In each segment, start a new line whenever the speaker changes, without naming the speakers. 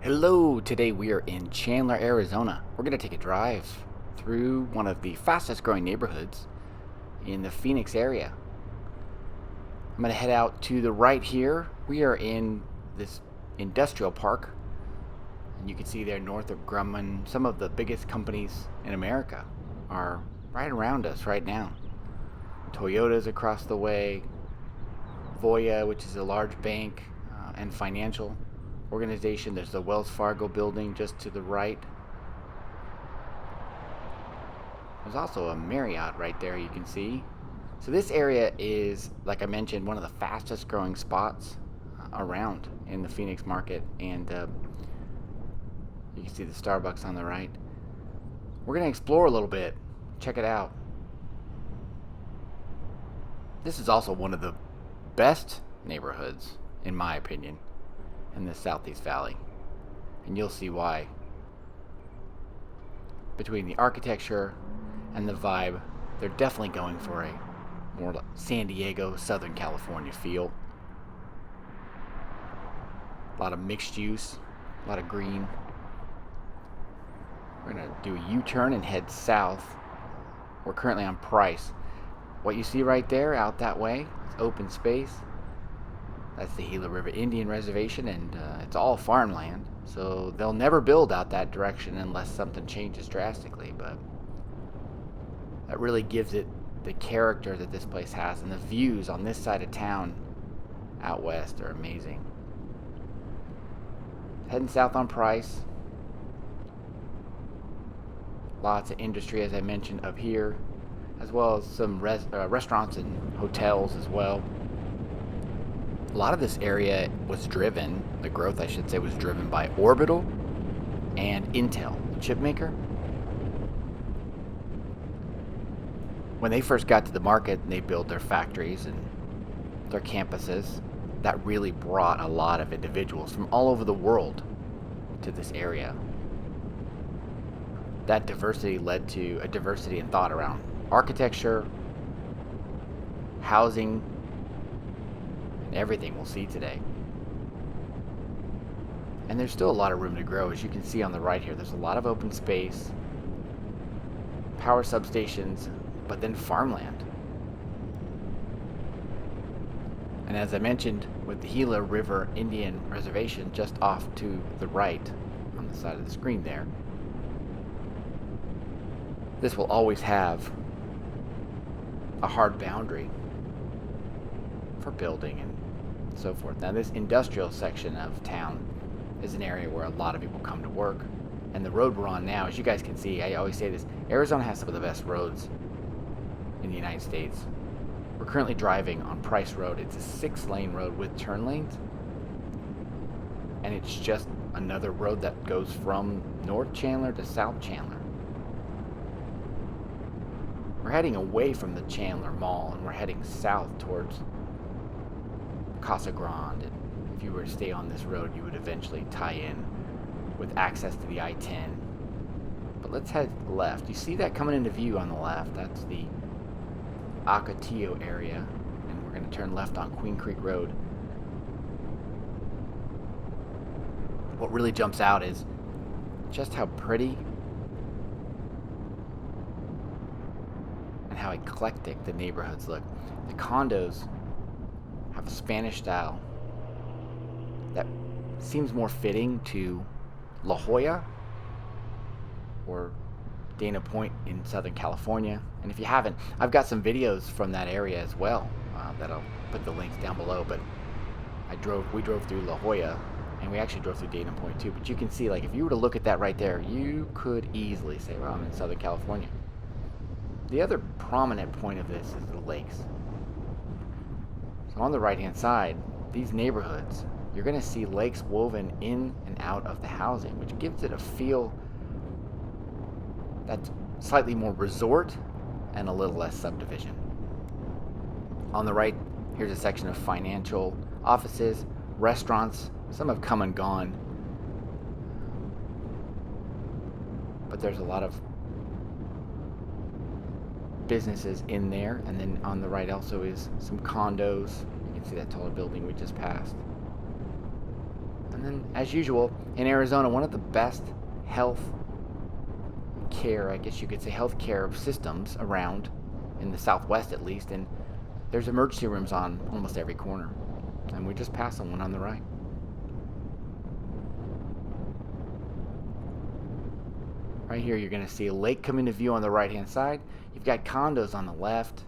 Hello, today we are in Chandler, Arizona. We're going to take a drive through one of the fastest growing neighborhoods in the Phoenix area. I'm going to head out to the right here. We are in this industrial park, and you can see there north of Grumman, some of the biggest companies in America are right around us right now. Toyota's across the way, Voya, which is a large bank and financial organization. There's the Wells Fargo building just to the right. There's also a Marriott right there you can see. So this area is, like I mentioned, one of the fastest growing spots around in the Phoenix market, and you can see the Starbucks on the right. We're going to explore a little bit, check it out. This is also one of the best neighborhoods, in my opinion, in the Southeast Valley, and you'll see why. Between the architecture and the vibe, they're definitely going for a more like San Diego, Southern California feel. A lot of mixed use, a lot of green. We're going to do a U-turn and head south. We're currently on Price. What you see right there out that way, it's open space. That's the Gila River Indian Reservation, and it's all farmland, so they'll never build out that direction unless something changes drastically, but that really gives it the character that this place has, and the views on this side of town out west are amazing. Heading south on Price. Lots of industry, as I mentioned, up here, as well as some restaurants and hotels as well. A lot of this area was driven, the growth I should say, was driven by Orbital and Intel, the chip maker. When they first got to the market and they built their factories and their campuses, that really brought a lot of individuals from all over the world to this area. That diversity led to a diversity in thought around architecture, housing, and everything we'll see today. And there's still a lot of room to grow. As you can see on the right here, there's a lot of open space, power substations, but then farmland. And as I mentioned, with the Gila River Indian Reservation just off to the right on the side of the screen there, this will always have a hard boundary for building and so forth. Now this industrial section of town is an area where a lot of people come to work, and the road we're on now, as you guys can see, I always say this, Arizona has some of the best roads in the United States. We're currently driving on Price Road. It's a 6-lane road with turn lanes, and it's just another road that goes from North Chandler to South Chandler. We're heading away from the Chandler Mall, and we're heading south towards Casa Grande, and if you were to stay on this road, you would eventually tie in with access to the I-10. But let's head left. You see that coming into view on the left? That's the Ocotillo area, and we're going to turn left on Queen Creek Road. What really jumps out is just how pretty and how eclectic the neighborhoods look. The condos have a Spanish style that seems more fitting to La Jolla or Dana Point in Southern California. And if you haven't, I've got some videos from that area as well that I'll put the links down below. But we drove through La Jolla, and we actually drove through Dana Point too. But you can see, like, if you were to look at that right there, you could easily say, well, I'm in Southern California. The other prominent point of this is the lakes. So on the right hand side, these neighborhoods, you're going to see lakes woven in and out of the housing, which gives it a feel that's slightly more resort and a little less subdivision. On the right, here's a section of financial offices, restaurants. Some have come and gone, but there's a lot of businesses in there. And then on the right also is some condos. You can see that taller building we just passed. And then, as usual, in Arizona, one of the best health care, I guess you could say, health care systems around, in the Southwest at least, and there's emergency rooms on almost every corner. And we just passed on one on the right. Right here, you're going to see a lake come into view on the right-hand side. You've got condos on the left.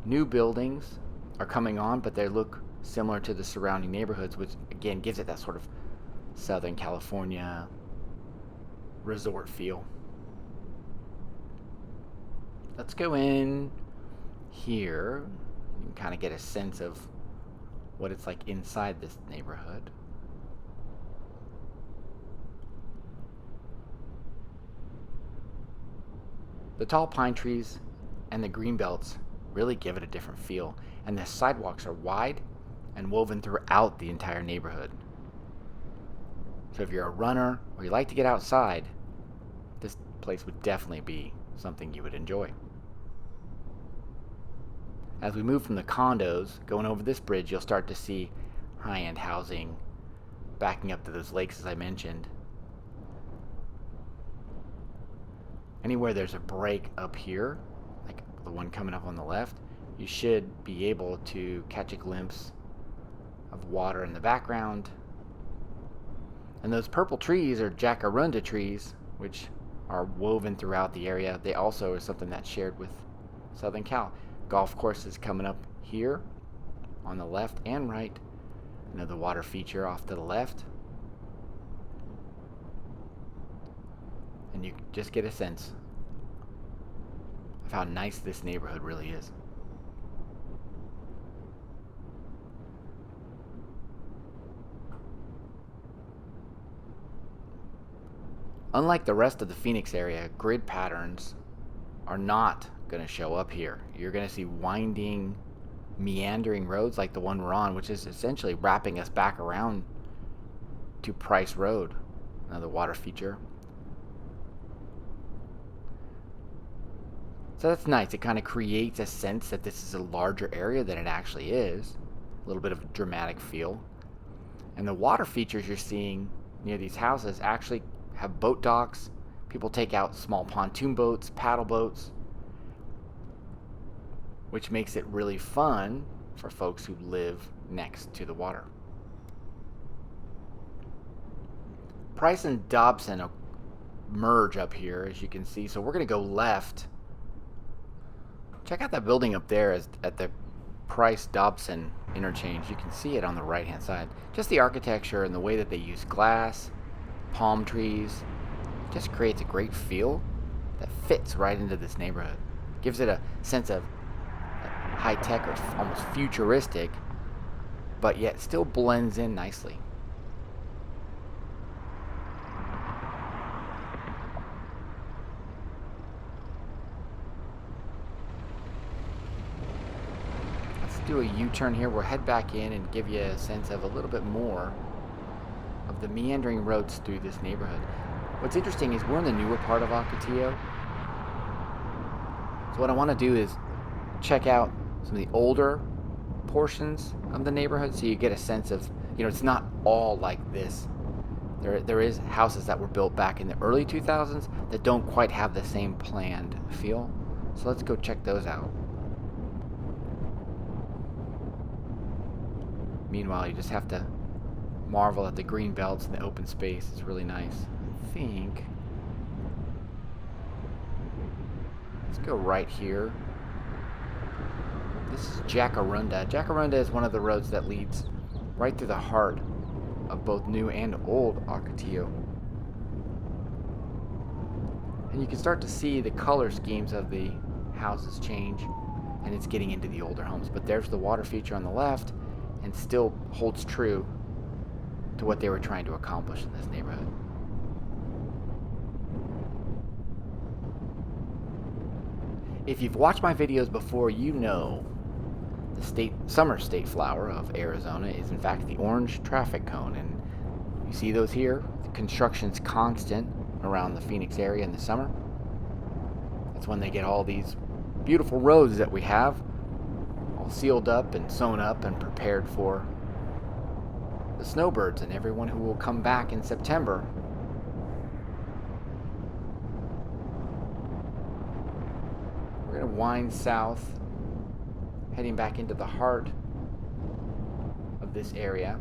New buildings are coming on, but they look similar to the surrounding neighborhoods, which again gives it that sort of Southern California resort feel. Let's go in here. You can kind of get a sense of what it's like inside this neighborhood. The tall pine trees and the green belts really give it a different feel, and the sidewalks are wide and woven throughout the entire neighborhood. So if you're a runner or you like to get outside, this place would definitely be something you would enjoy. As we move from the condos, going over this bridge, you'll start to see high-end housing backing up to those lakes, as I mentioned. Anywhere there's a break up here, like the one coming up on the left, you should be able to catch a glimpse of water in the background. And those purple trees are Jakarunda trees, which are woven throughout the area. They also are something that's shared with Southern Cal. Golf courses coming up here on the left and right. Another water feature off to the left. And you just get a sense of how nice this neighborhood really is. Unlike the rest of the Phoenix area, grid patterns are not going to show up here. You're going to see winding, meandering roads like the one we're on, which is essentially wrapping us back around to Price Road, another water feature. So that's nice. It kind of creates a sense that this is a larger area than it actually is. A little bit of a dramatic feel. And the water features you're seeing near these houses actually have boat docks. People take out small pontoon boats, paddle boats, which makes it really fun for folks who live next to the water. Price and Dobson merge up here, as you can see. So we're going to go left. Check out that building up there at the Price-Dobson interchange. You can see it on the right-hand side. Just the architecture and the way that they use glass, palm trees, just creates a great feel that fits right into this neighborhood. Gives it a sense of high-tech or almost futuristic, but yet still blends in nicely. Do a U-turn here. We'll head back in and give you a sense of a little bit more of the meandering roads through this neighborhood. What's interesting is we're in the newer part of Ocotillo. So what I want to do is check out some of the older portions of the neighborhood so you get a sense of, it's not all like this. There is houses that were built back in the early 2000s that don't quite have the same planned feel. So let's go check those out. Meanwhile, you just have to marvel at the green belts and the open space. It's really nice. I think. Let's go right here. This is Jakarunda. Jakarunda is one of the roads that leads right through the heart of both new and old Ocotillo. And you can start to see the color schemes of the houses change, and it's getting into the older homes. But there's the water feature on the left, and still holds true to what they were trying to accomplish in this neighborhood. If you've watched my videos before, you know the summer state flower of Arizona is in fact the orange traffic cone, and you see those here. The construction's constant around the Phoenix area in the summer. That's when they get all these beautiful roads that we have sealed up and sewn up and prepared for the snowbirds and everyone who will come back in September. We're going to wind south, heading back into the heart of this area.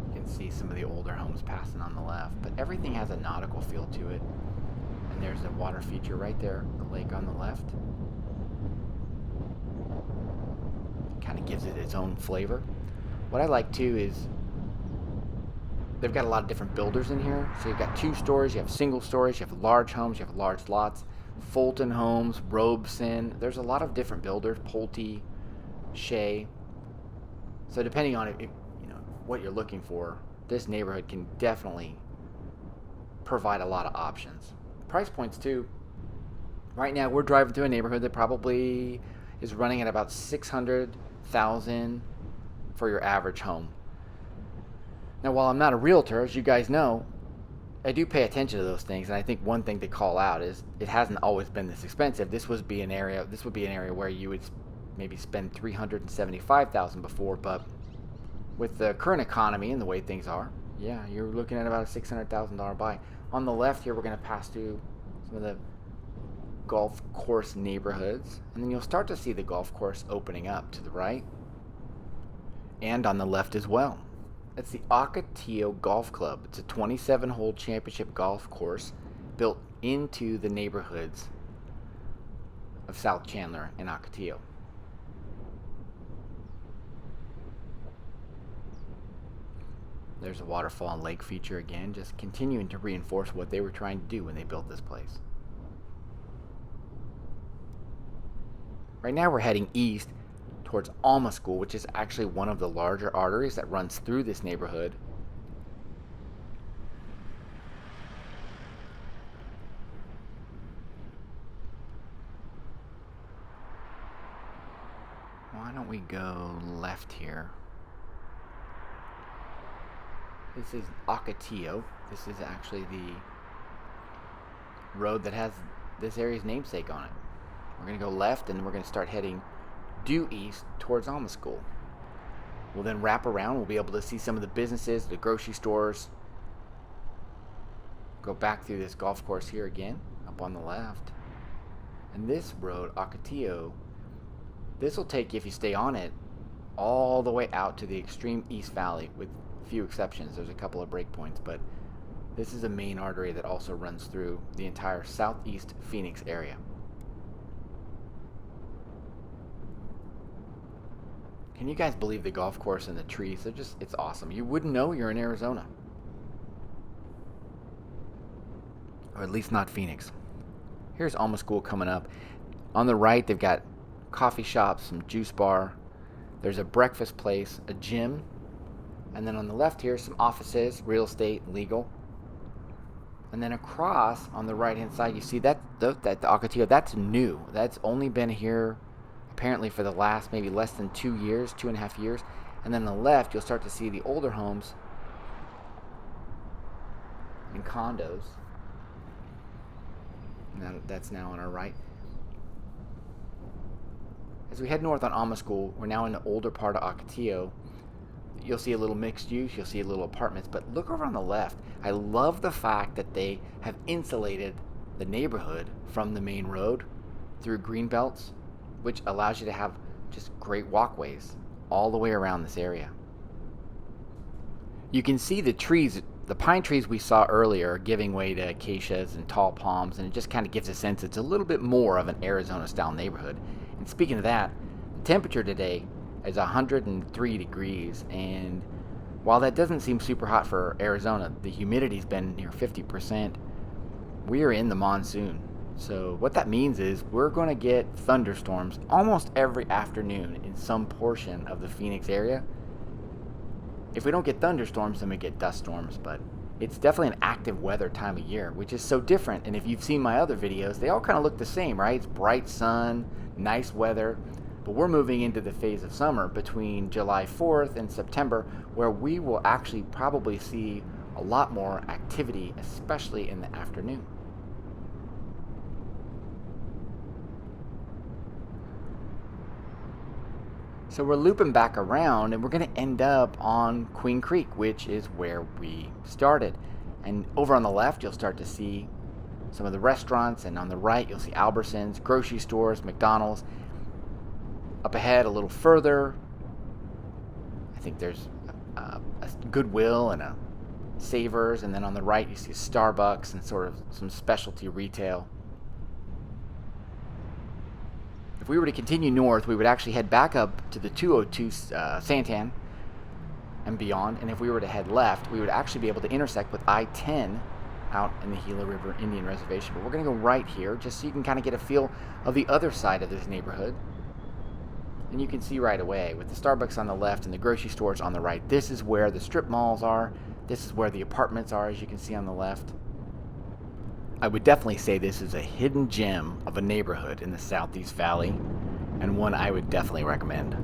You can see some of the older homes passing on the left, but everything has a nautical feel to it. And there's the water feature right there, the lake on the left. Kind of gives it its own flavor. What I like too is they've got a lot of different builders in here. So you've got 2 stories, you have single stories, you have large homes, you have large lots, Fulton Homes, Robeson. There's a lot of different builders, Pulte, Shea. So depending on what you're looking for, this neighborhood can definitely provide a lot of options. Price points too. Right now we're driving through a neighborhood that probably is running at about $600,000 for your average home. Now, while I'm not a realtor, as you guys know, I do pay attention to those things, and I think one thing to call out is it hasn't always been this expensive. This would be an area where you would maybe spend $375,000 before, but with the current economy and the way things are, yeah, you're looking at about a $600,000 buy. On the left here, we're going to pass through some of the golf course neighborhoods, and then you'll start to see the golf course opening up to the right and on the left as well. It's the Ocotillo Golf Club. It's a 27-hole championship golf course built into the neighborhoods of South Chandler and Ocotillo. There's a waterfall and lake feature again, just continuing to reinforce what they were trying to do when they built this place. Right now we're heading east towards Alma School, which is actually one of the larger arteries that runs through this neighborhood. Why don't we go left here? This is Ocotillo. This is actually the road that has this area's namesake on it. We're going to go left and we're going to start heading due east towards Alma School. We'll then wrap around. We'll be able to see some of the businesses, the grocery stores. Go back through this golf course here again, up on the left. And this road, Ocotillo, this will take you, if you stay on it, all the way out to the extreme East Valley, with few exceptions. There's a couple of breakpoints, but this is a main artery that also runs through the entire southeast Phoenix area. Can you guys believe the golf course and the trees? It's awesome. You wouldn't know you're in Arizona. Or at least not Phoenix. Here's Alma School coming up. On the right, they've got coffee shops, some juice bar. There's a breakfast place, a gym. And then on the left here, some offices, real estate, legal. And then across on the right-hand side, you see that the Ocotillo, that's new. That's only been here apparently for the last maybe less than 2 years, 2.5 years. And then on the left, you'll start to see the older homes and condos. And that's now on our right. As we head north on Alma School, we're now in the older part of Ocotillo. You'll see a little mixed use, you'll see little apartments, but look over on the left. I love the fact that they have insulated the neighborhood from the main road through green belts, which allows you to have just great walkways all the way around this area. You can see the trees, the pine trees we saw earlier are giving way to acacias and tall palms, and it just kind of gives a sense it's a little bit more of an Arizona-style neighborhood. And speaking of that, the temperature today is 103 degrees, and while that doesn't seem super hot for Arizona, the humidity's been near 50%. We are in the monsoon. So what that means is we're going to get thunderstorms almost every afternoon in some portion of the Phoenix area. If we don't get thunderstorms, then we get dust storms, but it's definitely an active weather time of year, which is so different. And if you've seen my other videos, they all kind of look the same, right? It's bright sun, nice weather. But we're moving into the phase of summer between July 4th and September, where we will actually probably see a lot more activity, especially in the afternoon. So we're looping back around and we're going to end up on Queen Creek, which is where we started. And over on the left, you'll start to see some of the restaurants, and on the right, you'll see Albertsons, grocery stores, McDonald's. Up ahead, a little further, I think there's a Goodwill and a Savers, and then on the right, you see Starbucks and sort of some specialty retail. If we were to continue north, we would actually head back up to the 202 San Tan and beyond. And if we were to head left, we would actually be able to intersect with I-10 out in the Gila River Indian Reservation. But we're going to go right here just so you can kind of get a feel of the other side of this neighborhood. And you can see right away with the Starbucks on the left and the grocery stores on the right, this is where the strip malls are. This is where the apartments are, as you can see on the left. I would definitely say this is a hidden gem of a neighborhood in the Southeast Valley, and one I would definitely recommend.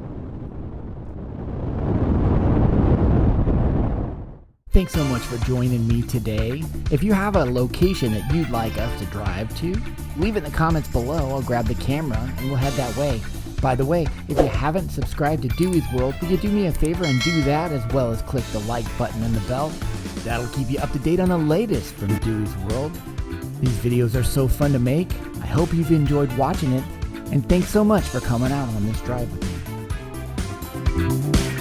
Thanks so much for joining me today. If you have a location that you'd like us to drive to, leave it in the comments below. I'll grab the camera and we'll head that way. By the way, if you haven't subscribed to Dewey's World, will you do me a favor and do that, as well as click the like button and the bell? That'll keep you up to date on the latest from Dewey's World. These videos are so fun to make. I hope you've enjoyed watching it, and thanks so much for coming out on this drive with me.